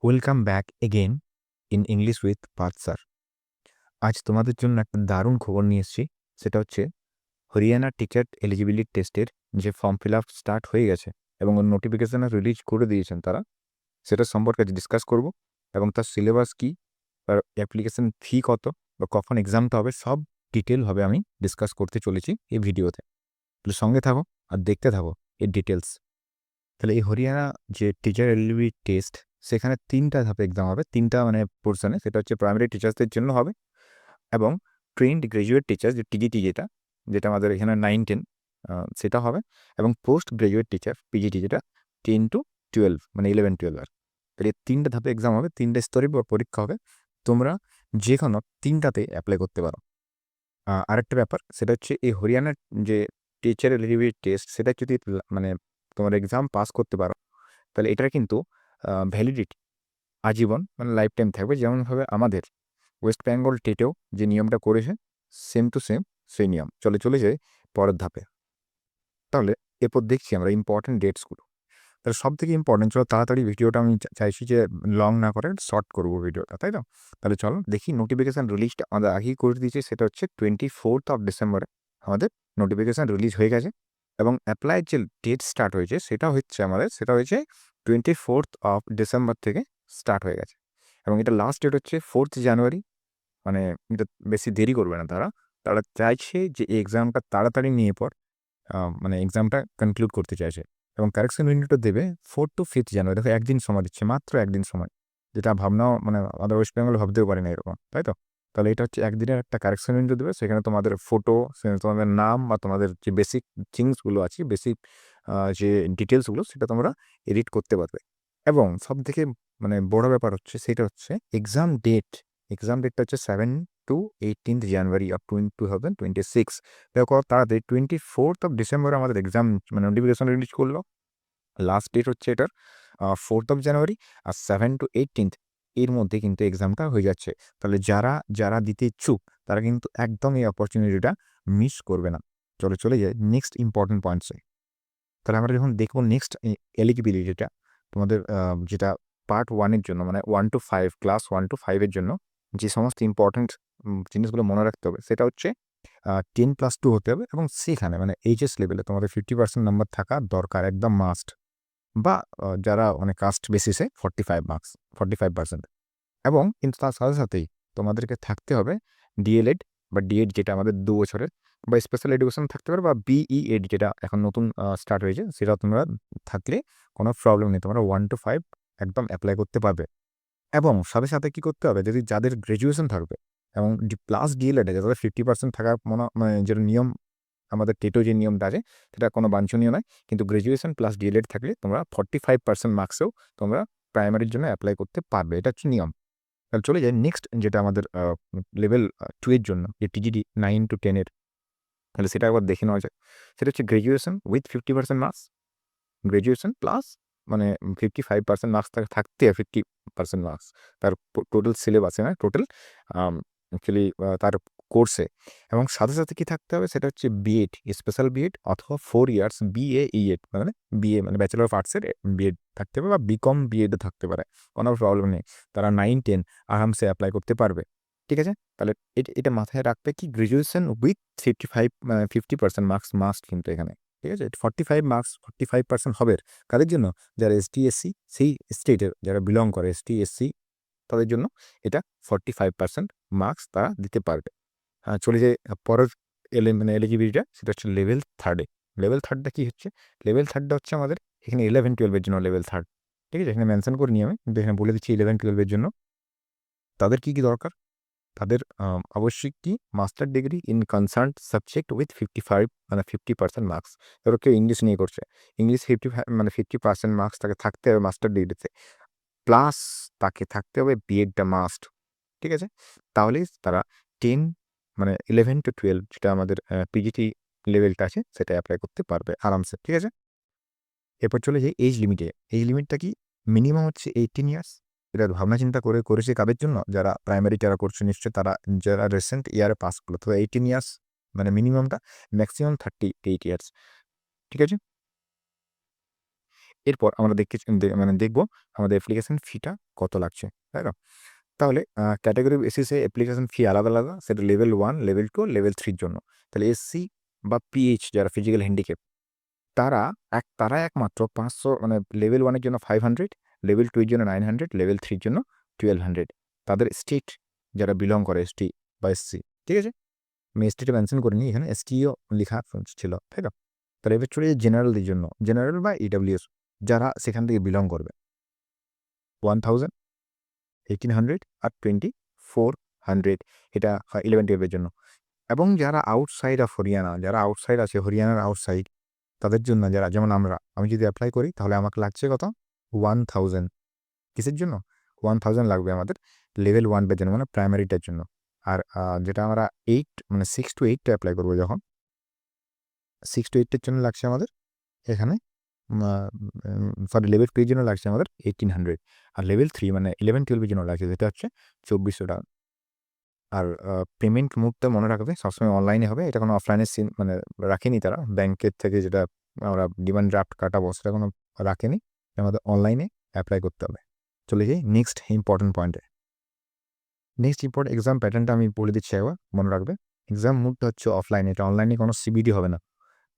Welcome back again in English with Partha sir. আজ তোমাদের জন্য একটা দারুণ খবর নিয়ে এসেছি। সেটা হচ্ছে হরিয়ানা টিচার এলিজিবিলিটি টেস্টের যে ফর্ম ফিল আপ স্টার্ট হয়ে গেছে এবং ওর নোটিফিকেশানও রিলিজ করে দিয়েছেন তারা। সেটা সম্পর্কে আজ ডিসকাস করব এবং তার সিলেবাস কী, তার অ্যাপ্লিকেশন ফি কত বা কখন এক্সামটা হবে, সব ডিটেলভাবে আমি ডিসকাস করতে চলেছি এই ভিডিওতে। তাহলে সঙ্গে থাকো আর দেখতে থাকো এর ডিটেলস। তাহলে এই হরিয়ানা যে টিচার এলিজিবিলিটি টেস্ট, সেখানে ৩টা ধাপে এক্সাম হবে, ৩টা পোর্শনে। সেটা হচ্ছে প্রাইমারি টিচার্সদের জন্য হবে এবং ট্রেন্ড গ্র্যাজুয়েট টিচার যে টিজিটি যেটা যেটা আমাদের এখানে 9-10 সেটা হবে, এবং পোস্ট গ্র্যাজুয়েট টিচার পিজিটি যেটা 10-12 মানে 11-12 আর। তাহলে এই 3টা ধাপে এক্সাম হবে, 3টা স্তরে পরীক্ষা হবে। তোমরা যে কোনো 3টাতে অ্যাপ্লাই করতে পারো। আরেকটা ব্যাপার, সেটা হচ্ছে এই হরিয়ানার যে টিচার এলিজিবিলিটি টেস্ট, সেটা যদি মানে তোমার এক্সাম পাস করতে পারো, তাহলে এটার কিন্তু ভ্যালিডিটি আজীবন মানে লাইফ টাইম থাকবে। যেমনভাবে আমাদের ওয়েস্ট বেঙ্গল টেটেও যে নিয়মটা করেছে, সেম টু সেম সেই নিয়ম চলে যায় পরের ধাপে। তাহলে এরপর দেখছি আমরা ইম্পর্টেন্ট ডেটসগুলো। তাহলে সব থেকে ইম্পর্টেন্ট, চলো তাড়াতাড়ি ভিডিওটা আমি চাইছি যে লং না করে শর্ট করবো ভিডিওটা, তাই তো? তাহলে চলো দেখি। নোটিফিকেশান রিলিজটা আমাদের আগেই করে দিয়েছে, সেটা হচ্ছে 24 ডিসেম্বরে আমাদের নোটিফিকেশান রিলিজ হয়ে গেছে। এবং অ্যাপ্লাইয়ের যে ডেট স্টার্ট হয়েছে সেটা হয়েছে 24 ডিসেম্বর থেকে স্টার্ট হয়ে গেছে। এবং এটা লাস্ট ডেট হচ্ছে 4 জানুয়ারি। মানে এটা বেশি দেরি করবে না তারা। তারা চাইছে যে এই এক্সামটা তাড়াতাড়ি নিয়ে পর মানে এক্সামটা কনক্লুড করতে চাইছে। এবং কারেকশন উইন্ডোটা দেবে 4 জানুয়ারি। দেখো একদিন সময় দিচ্ছে, মাত্র একদিন সময়, যেটা ভাবনাও মানে আমাদের ওয়েস্ট বেঙ্গল ভাবতেও পারি না এরকম, তাই তো? তাহলে এটা হচ্ছে একদিনের একটা কারেকশন উইন্ডো দেবে। সেখানে তোমাদের ফটো, তোমাদের নাম বা তোমাদের যে বেসিক থিংসগুলো আছে, বেসিক যে ডিটেলসগুলো, সেটা তোমরা এডিট করতে পারবে। এবং সব থেকে মানে বড় ব্যাপার হচ্ছে সেটা হচ্ছে এক্সাম ডেটটা হচ্ছে 7 to 18 জানুয়ারি অফ 2026। দেখো তাড়াতাড়ি 24 ডিসেম্বরে আমাদের এক্সাম মানে নোটিফিকেশন রিলিজ করলো। লাস্ট ডেট হচ্ছে এটার 4 জানুয়ারি। আর 7 to 18 এর মধ্যে কিন্তু এক্সামটা হয়ে যাচ্ছে। তাহলে যারা যারা দিতে ইচ্ছুক তারা কিন্তু একদম এই অপরচুনিটিটা মিস করবে না। চলে যায় নেক্সট ইম্পর্টেন্ট পয়েন্টসে। তাহলে আমরা যখন দেখবো নেক্সট এলিজিবিলিটিটা, তোমাদের যেটা পার্ট 1-এর জন্য মানে 1 to 5, ক্লাস 1 to 5 এর জন্য যে সমস্ত ইম্পর্টেন্ট জিনিসগুলো মনে রাখতে হবে, সেটা হচ্ছে 10+2 হতে হবে এবং সেখানে মানে এইচএস লেভেলে তোমাদের 50% নাম্বার থাকা দরকার, একদম মাস্ট। বা যারা মানে কাস্ট বেসিসে 45%। এবং কিন্তু তার সাথে সাথেই তোমাদেরকে থাকতে হবে ডিএলএড বা ডিএড, যেটা আমাদের 2 বছরের, বা স্পেশাল এডুকেশন থাকতে পারে, বা বিইএড যেটা এখন নতুন স্টার্ট হয়েছে, সেটা তোমরা থাকলে কোনো প্রবলেম নেই, তোমরা 1 to 5 একদম অ্যাপ্লাই করতে পারবে। এবং সাথে সাথে কী করতে হবে, যদি যাদের গ্র্যাজুয়েশন থাকবে এবং প্লাস ডিএলএডে যাদের 50% থাকার মানে যেটা নিয়ম, আমাদের টেটেও যে নিয়মটা আছে সেটা কোনো বাঞ্ছনীয় নয়, কিন্তু গ্র্যাজুয়েশন প্লাস ডিএলএড থাকলে তোমরা 45% মার্কসেও তোমরা প্রাইমারির জন্য অ্যাপ্লাই করতে পারবে। এটা হচ্ছে নিয়ম। তাহলে চলে যাই নেক্সট, যেটা আমাদের লেভেল 2 এর জন্য, যে টিজিডি 9 to 10 এর। তাহলে সেটা একবার দেখে নেওয়া যায়। সেটা হচ্ছে graduation with 50% marks, graduation plus মানে 55% মার্কস থাকতে 50% মার্কস তার টোটাল সিলেবাসে, না টোটাল অ্যাকচুয়ালি তার কোর্সে। এবং সাথে সাথে কি থাকতে হবে, সেটা হচ্ছে বিএড, স্পেশাল বিএড অথবা 4 ইয়ার্স বিএ মানে বিএ মানে ব্যাচেলর অফ আর্টসের বিএড থাকতে হবে, বা বিকম বিএডও থাকতে পারে, কোনো প্রবলেম নেই। তারা 9-10 আরামসে অ্যাপ্লাই করতে পারবে। ঠিক আছে? তাহলে এটা মাথায় রাখবে কি গ্র্যাজুয়েশন উইথ 50% মার্কস মাস্ট কিন্তু এখানে। ঠিক আছে? 45% হবে কাদের জন্য? যারা এসটি এসসি, সেই স্টেটের যারা বিলং করে, এসটি এসসি, তাদের জন্য এটা 45% মার্কস তারা দিতে পারবে। চলে যাই পরের মানে এলিজিবিলিটিটা, সেটা হচ্ছে লেভেল 3-এ। লেভেল 3টা কি হচ্ছে? লেভেল 3টা হচ্ছে আমাদের এখানে 11-12 এর জন্য লেভেল 3। ঠিক আছে? এখানে মেনশন করিনি আমি, কিন্তু এখানে বলে দিচ্ছি 11-12 এর জন্য তাদের কি দরকার? তাদের অবশ্যই কি master degree in concerned subject with 55 মানে 50% মার্কস। ধরো কেউ ইংলিশ নিয়ে করছে, ইংলিশ 55 মানে 50% মার্কস তাকে থাকতে হবে মাস্টার ডিগ্রিতে, প্লাস তাকে থাকতে হবে বিএডটা মাস্ট। ঠিক আছে? তাহলেই তারা 10 মানে 11 to 12 যেটা আমাদের পিজিটি লেভেলটা আছে, সেটা অ্যাপ্লাই করতে পারবে আরামসে। ঠিক আছে? এরপর চলে যাই এজ লিমিটে। এজ লিমিটটা কি? মিনিমাম হচ্ছে 18 ইয়ার্স। এটা ভাবনা চিন্তা করেছে কাদের জন্য? যারা প্রাইমারি যারা করছে নিশ্চয়ই তারা, যারা রিসেন্ট ইয়ারে পাস করলো। তো 18 ইয়ার্স মানে মিনিমামটা, ম্যাক্সিমাম 38 ইয়ার্স। ঠিক আছে? এরপর আমরা মানে দেখবো আমাদের অ্যাপ্লিকেশন ফিটা কত লাগছে, তাই না? তাহলে ক্যাটাগরি বেসিসে অ্যাপ্লিকেশন ফি আলাদা আলাদা, সেটা লেভেল 1, লেভেল 2, লেভেল 3 জন্য। তাহলে এসসি বা পিএইচ যারা ফিজিক্যাল হ্যান্ডিক্যাপ, তারা একমাত্র 500, মানে লেভেল 1 এর জন্য 500, লেভেল 2 এর জন্য 900, লেভেল 3 এর জন্য 1200। তাদের স্টেট যারা বিলং করে এসটি বা এসসি, ঠিক আছে? আমি এসটিটা মেনশন করিনি, এখানে এসটিও লেখা ছিল, তাই না? তাহলে এবার চলে যাই জেনারেলদের জন্য। জেনারেল বা ইডাব্লিউএস যারা সেখান থেকে বিলং করবে, 1000, 1800 আর 2400, এটা 11-12 এর জন্য। এবং যারা আউটসাইড অফ হরিয়ানা, যারা আউটসাইড আছে, হরিয়ানার আউটসাইড, তাদের জন্য যারা, যেমন আমি যদি অ্যাপ্লাই করি তাহলে আমাকে লাগছে কত? 1000। কিসের জন্য 1000 লাগবে? আমাদের লেভেল 1 এর জন্য, মানে প্রাইমারিটার জন্য। আর যেটা আমরা 8, মানে 6 to 8 অ্যাপ্লাই করবো, যখন 6 to 8 এর জন্য লাগছে আমাদের এখানে, সরি, লেভেল 2 এর জন্য লাগছে আমাদের 1800। আর লেভেল 3 মানে 11-12 এর জন্য লাগছে, যেটা হচ্ছে 2400 টাকা। আর পেমেন্ট মুডটা মনে রাখবে সবসময় অনলাইনে হবে, এটা কোনো অফলাইনের সিন মানে রাখেনি তারা। ব্যাংকের থেকে যেটা আমরা ডিমান্ড ড্রাফট কাটাবো সেটা কোনো রাখেনি, আমাদের অনলাইনে অ্যাপ্লাই করতে হবে। চলে যাই নেক্সট ইম্পর্টেন্ট পয়েন্টে। নেক্সট ইম্পর্টেন্ট এক্সাম প্যাটার্নটা আমি বলে দিচ্ছি একবার, মনে রাখবে। এক্সাম মুডটা হচ্ছে অফলাইনে, এটা অনলাইনে কোনো সিবিডি হবে না,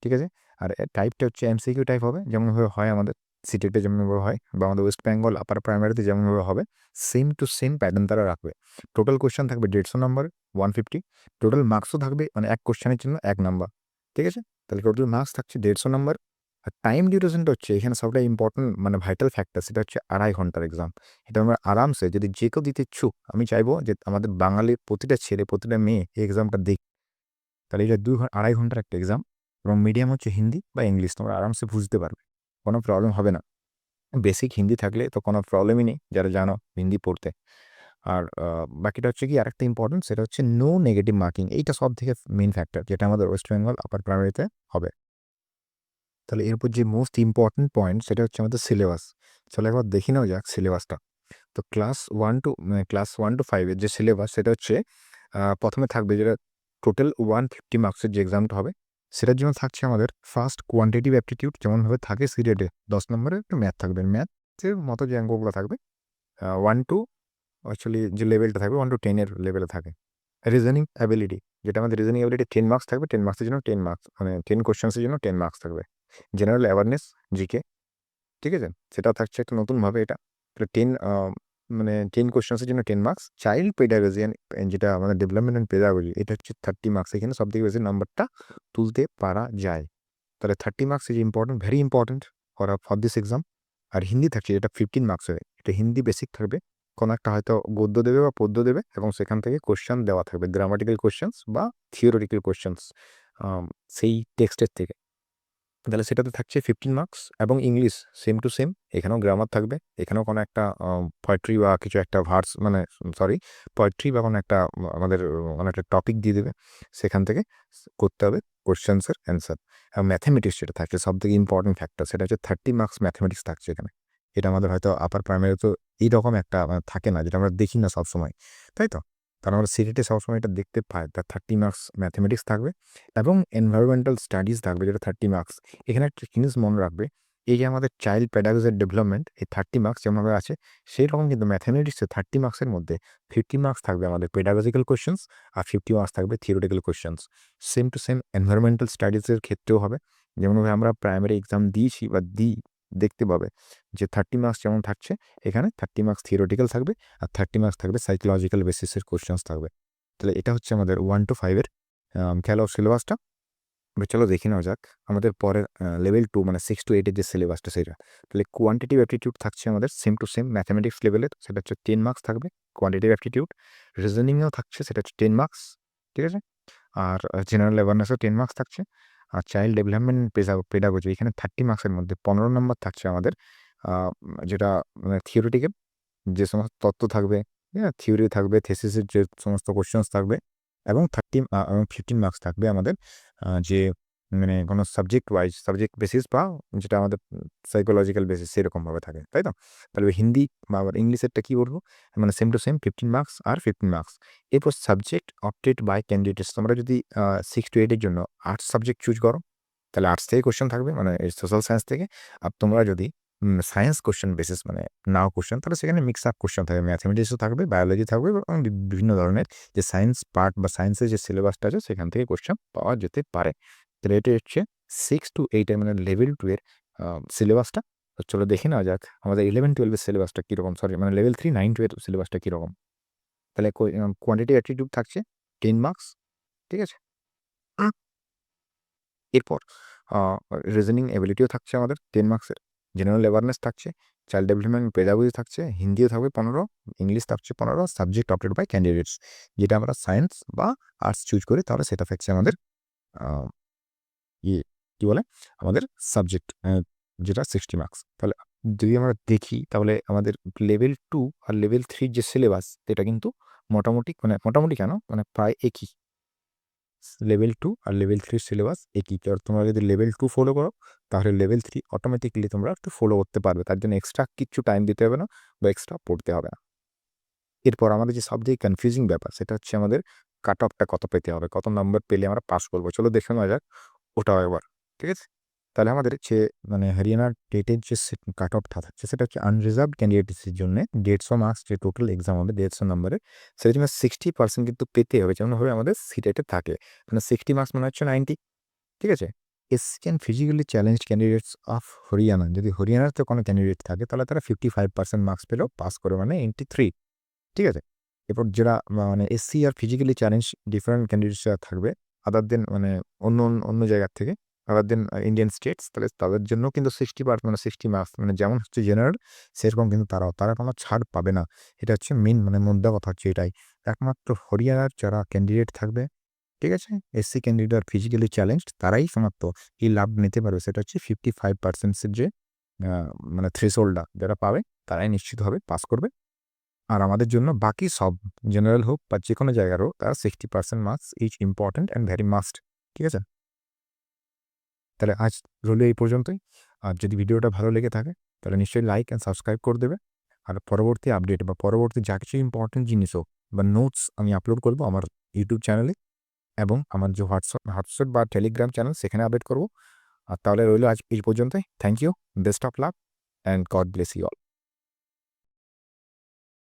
ঠিক আছে? আর টাইপটা হচ্ছে এমসিকিউ টাইপ হবে, যেমনভাবে হয় আমাদের সিটেটে, যেমনভাবে হয়, বা আমাদের ওয়েস্ট বেঙ্গল আপার প্রাইমারিতে যেমনভাবে হবে, সেম টু সেম প্যাটার্ন তারা রাখবে। টোটাল কোয়েশ্চেন থাকবে 150 নাম্বার, 150। টোটাল মার্কসও থাকবে, মানে এক কোয়েশ্চেনের জন্য 1 নাম্বার, ঠিক আছে? তাহলে টোটাল মার্কস থাকছে 150 নাম্বার। আর টাইম ডিউরেশনটা হচ্ছে এখানে সবটাই ইম্পর্টেন্ট, মানে ভাইটাল ফ্যাক্টর, সেটা হচ্ছে 2.5 ঘন্টার এক্সাম। এটা আমরা আরামসে, যদি যে কেউ দিতে ইচ্ছুক, আমি চাইবো যে আমাদের বাঙালির প্রতিটা ছেলে, প্রতিটা মেয়ে এই এক্সামটা দেখ। তাহলে এটা 2.5 ঘন্টার একটা এক্সাম, এবং মিডিয়াম হচ্ছে হিন্দি বা ইংলিশ, তোমরা আরামসে বুঝতে পারবে, কোনো প্রবলেম হবে না। বেসিক হিন্দি থাকলে তো কোনো প্রবলেমই নেই, যারা জানো হিন্দি পড়তে। আর বাকিটা হচ্ছে কি, আরেকটা ইম্পর্টেন্ট, সেটা হচ্ছে নো নেগেটিভ মার্কিং। এইটা সব থেকে মেইন ফ্যাক্টর, যেটা আমাদের ওয়েস্ট বেঙ্গল আপার প্রাইমারিতে হবে। তাহলে এরপর যে মোস্ট ইম্পর্টেন্ট পয়েন্ট, সেটা হচ্ছে আমাদের সিলেবাস। চলো একবার দেখি নাও যাক সিলেবাসটা। তো ক্লাস 1 to 5 এর যে সিলেবাস, সেটা হচ্ছে প্রথমে থাকবে যেটা টোটাল 150 মার্কসের যে এক্সামটা হবে, সেটার জন্য থাকছে আমাদের ফার্স্ট কোয়ান্টিটিভ অ্যাপটিটিউড, যেমনভাবে থাকে সিরিয়ালে 10 নম্বরের একটা ম্যাথ থাকবে, ম্যাথের মতো যে অঙ্কগুলো থাকবে, 1 to, অ্যাকচুয়ালি যে লেভেলটা থাকবে 1 to 10 এর লেভেলে থাকে। রিজনিং অ্যাবিলিটি, যেটা আমাদের রিজনিং অ্যাবিলিটি 10 মার্কস থাকবে, 10 মার্কসের জন্য 10 মার্কস, মানে 10 কোশ্চেন্সের জন্য 10 মার্কস থাকবে। জেনারেল অ্যাওয়ারনেস, জিকে, ঠিক আছে? সেটাও থাকছে একটা নতুনভাবে, এটা 10, মানে 10 কোশ্চেন্সের জন্য 10 মার্কস। চাইল্ড পেডাগজি, যেটা আমাদের ডেভেলপমেন্ট অ্যান্ড পেডাগজি, এটা হচ্ছে 30 মার্কস। এখানে সবথেকে বেশি নাম্বারটা তুলতে পারা যায়। তাহলে 30 marks is important, very important for this exam. আর হিন্দি থাকছে, যেটা 15 মার্কসের, এটা হিন্দি বেসিক থাকবে। কোনো একটা হয়তো গদ্য দেবে বা পদ্য দেবে, এবং সেখান থেকে কোশ্চেন দেওয়া থাকবে, গ্রামাটিক্যাল কোশ্চেন্স বা থিওরিটিক্যাল কোশ্চেন্স সেই টেক্সটের থেকে। তাহলে সেটাতে থাকছে 15 মার্কস। এবং ইংলিশ সেম টু সেম, এখানেও গ্রামার থাকবে, এখানেও কোনো একটা পোয়েট্রি বা কিছু একটা ভার্স, মানে সরি, পোয়েট্রি বা কোনো একটা আমাদের কোনো একটা টপিক দিয়ে দেবে, সেখান থেকে করতে হবে কোশ্চেন্সের অ্যান্সার। আর ম্যাথামেটিক্স যেটা থাকছে সব থেকে ইম্পর্টেন্ট ফ্যাক্টর, সেটা হচ্ছে 30 মার্কস ম্যাথামেটিক্স থাকছে এখানে। এটা আমাদের হয়তো আপার প্রাইমারি তো এইরকম একটা থাকে না, যেটা আমরা দেখি না সবসময়, তাই তো? কারণ আমরা সিলেটে সবসময় এটা দেখতে পাই। তার 30 মার্কস ম্যাথামেটিক্স থাকবে, এবং এনভায়রনমেন্টাল স্টাডিজ থাকবে, যেটা 30 মার্কস। এখানে একটা জিনিস মনে রাখবে, এই যে আমাদের চাইল্ড প্যাডাগজির ডেভেলপমেন্ট, এই 30 মার্কস যেমনভাবে আছে, সেই রকম কিন্তু ম্যাথামেটিক্সে 30 মার্কসের মধ্যে 50 মার্কস থাকবে আমাদের পেডাগজিক্যাল কোয়েশ্চেন্স, আর 50 মার্কস থাকবে theoretical questions. Same to same environmental স্টাডিজের ক্ষেত্রেও হবে, যেমনভাবে আমরা প্রাইমারি এক্সাম দিয়েছি বা দিই, দেখতে পাবে যে 30 মার্কস যেমন থাকছে, এখানে 30 মার্কস থিওরিটিক্যাল থাকবে, আর 30 মার্কস থাকবে সাইকোলজিক্যাল বেসিসের কোয়েশ্চেন্স থাকবে। তাহলে এটা হচ্ছে আমাদের 1 to 5 এর খেয়াল সিলেবাসটা। এবার চলো দেখে নেওয়া যাক আমাদের পরের লেভেল 2, মানে 6 to 8 এর যে সিলেবাসটা সেটা। তাহলে কোয়ান্টিটিভ অ্যাপটিটিউড থাকছে আমাদের সেম টু সেম ম্যাথামেটিক্স লেভেলের, সেটা হচ্ছে 10 মার্কস থাকবে কোয়ান্টিটিভ অ্যাপটিটিউড। রিজনিংয়েও থাকছে, সেটা হচ্ছে 10 মার্কস, ঠিক আছে? আর জেনারেল অ্যাওয়ারনেসও 10 মার্কস থাকছে। আর চাইল্ড ডেভেলপমেন্ট পেডাগজি, এখানে 30 মার্কসের মধ্যে 15 নম্বর থাকছে আমাদের, যেটা মানে থিওরিটিক্যাল যে সমস্ত তত্ত্ব থাকবে, হ্যাঁ, থিওরি থাকবে, থেসিসের যে সমস্ত কোশ্চেন্স থাকবে, এবং 15 মার্কস থাকবে আমাদের যে মানে কোনো সাবজেক্ট ওয়াইজ, সাবজেক্ট বেসিস বা যেটা আমাদের সাইকোলজিক্যাল বেসিস সেরকমভাবে থাকে, তাই তো? তাহলে হিন্দি বা আবার ইংলিশেরটা কী বলবো, মানে সেম টু সেম 15 মার্কস আর 15 মার্কস। এরপর সাবজেক্ট অপটেড বাই ক্যান্ডিডেটস, তোমরা যদি 6 to 8 এর জন্য আর্টস সাবজেক্ট চুজ করো, তাহলে আর্টস থেকে কোশ্চেন থাকবে, মানে সোশ্যাল সায়েন্স থেকে। আর তোমরা যদি সায়েন্স কোশ্চেন বেসিস মানে নাও কোশ্চেন, তাহলে সেখানে মিক্স আপ কোশ্চেন থাকবে, ম্যাথমেটিক্সও থাকবে, বায়োলজি থাকবে এবং বিভিন্ন ধরনের যে সায়েন্স পার্ট বা সায়েন্সের যে সিলেবাসটা আছে সেখান থেকে কোশ্চেন পাওয়া যেতে পারে। তাহলে এটা হচ্ছে 6 to 8 মানে লেভেল 2 এর সিলেবাসটা। তো চলো দেখে নেওয়া যাক আমাদের 11-12 এর সিলেবাসটা কীরকম, সরি মানে লেভেল 3, 9, 2 এর সিলেবাসটা কীরকম। তাহলে কোয়ান্টিটি অ্যাটিটিউড থাকছে 10 মার্কস, ঠিক আছে? এরপর রিজনিং এবিলিটিও থাকছে আমাদের 10 মার্কসের, জেনারেল অ্যাওয়ারনেস থাকছে, চাইল্ড ডেভেলপমেন্ট পেডাগজি থাকছে, হিন্দিও থাকবে 15, ইংলিশ থাকছে 15, সাবজেক্ট অপটেড বাই ক্যান্ডিডেটস। যেটা আমরা সায়েন্স বা আর্টস চুজ করি তাহলে সেটা থাকছে আমাদের ইয়ে কী বলে আমাদের সাবজেক্ট, যেটা 60 মার্কস। তাহলে যদি আমরা দেখি তাহলে আমাদের লেভেল 2 আর লেভেল 3 যে সিলেবাস এটা কিন্তু মোটামুটি কেন মানে প্রায় একই। লেভেল 2 আর লেভেল 3 সিলেবাস একই। তোমরা যদি লেভেল 2 ফলো করো তাহলে লেভেল 3 অটোমেটিক্যালি তোমরা একটু ফলো করতে পারবে। তার জন্য এক্সট্রা কিচ্ছু টাইম দিতে হবে না বা এক্সট্রা পড়তে হবে না। এরপর আমাদের যে সবথেকে কনফিউজিং ব্যাপার সেটা হচ্ছে আমাদের কাট অফটা কত পেতে হবে, কত নম্বর পেলে আমরা পাস করবো। চলো দেখে নেওয়া যাক ওটাও একবার, ঠিক আছে? তাহলে আমাদের যে মানে হরিয়ানা টেটের যে কাট অফটা থাকছে সেটা হচ্ছে আনরিজার্ভড ক্যান্ডিডেটসের জন্য 150 মার্কস যে টোটাল এক্সাম হবে 150 নম্বরের, সেটার জন্য 60% কিন্তু পেতে হবে, যেমনভাবে আমাদের সিটেটে থাকে। মানে 60 মার্কস মানে হচ্ছে 90, ঠিক আছে? SC and physically challenged candidates of Haryana, যদি হরিয়ানাতে কোনো ক্যান্ডিডেট থাকে তাহলে তারা 55% মার্কস পেলেও পাস করে, মানে 83, ঠিক আছে? এরপর যারা মানে এসসি আর ফিজিক্যালি চ্যালেঞ্জ ডিফারেন্ট ক্যান্ডিডেটসরা থাকবে আদার দেন মানে অন্য জায়গার থেকে, আদার দেন ইন্ডিয়ান স্টেটস, তাহলে তাদের জন্য কিন্তু 60% মানে 60 মার্কস মানে যেমন হচ্ছে জেনারেল সেরকম কিন্তু তারা কোনো ছাড় পাবে না। এটা হচ্ছে মেন মানে মুদ্রা কথা হচ্ছে এটাই। একমাত্র হরিয়ানার যারা ক্যান্ডিডেট থাকবে, ঠিক আছে? এসসি ক্যান্ডিডেট আর ফিজিক্যালি চ্যালেঞ্জড তারাই সমাপ্ত এই লাভ নিতে পারবে। সেটা হচ্ছে 55% এর যে মানে থ্রেশহোল্ডটা যারা পাবে তারাই নিশ্চিতভাবে পাস করবে। আর আমাদের জন্য বাকি সব জেনারেল হোক বা যেকোনো জায়গার হোক তারা 60% marks is important and very must, ঠিক আছে? তাহলে আজ রইল এই পর্যন্তই। আর যদি ভিডিওটা ভালো লেগে থাকে তাহলে নিশ্চয়ই লাইক অ্যান্ড সাবস্ক্রাইব করে দেবে। আর পরবর্তী আপডেট বা পরবর্তী যা কিছু ইম্পর্টেন্ট জিনিস হোক বা নোটস আমি আপলোড করব আমার ইউটিউব চ্যানেলে এবং আমার যে হোয়াটসঅ্যাপ বা টেলিগ্রাম চ্যানেল সেখানে আপডেট করব। আর তাহলে রইল আজ এই পর্যন্তই। Thank you, best of luck and God bless you all.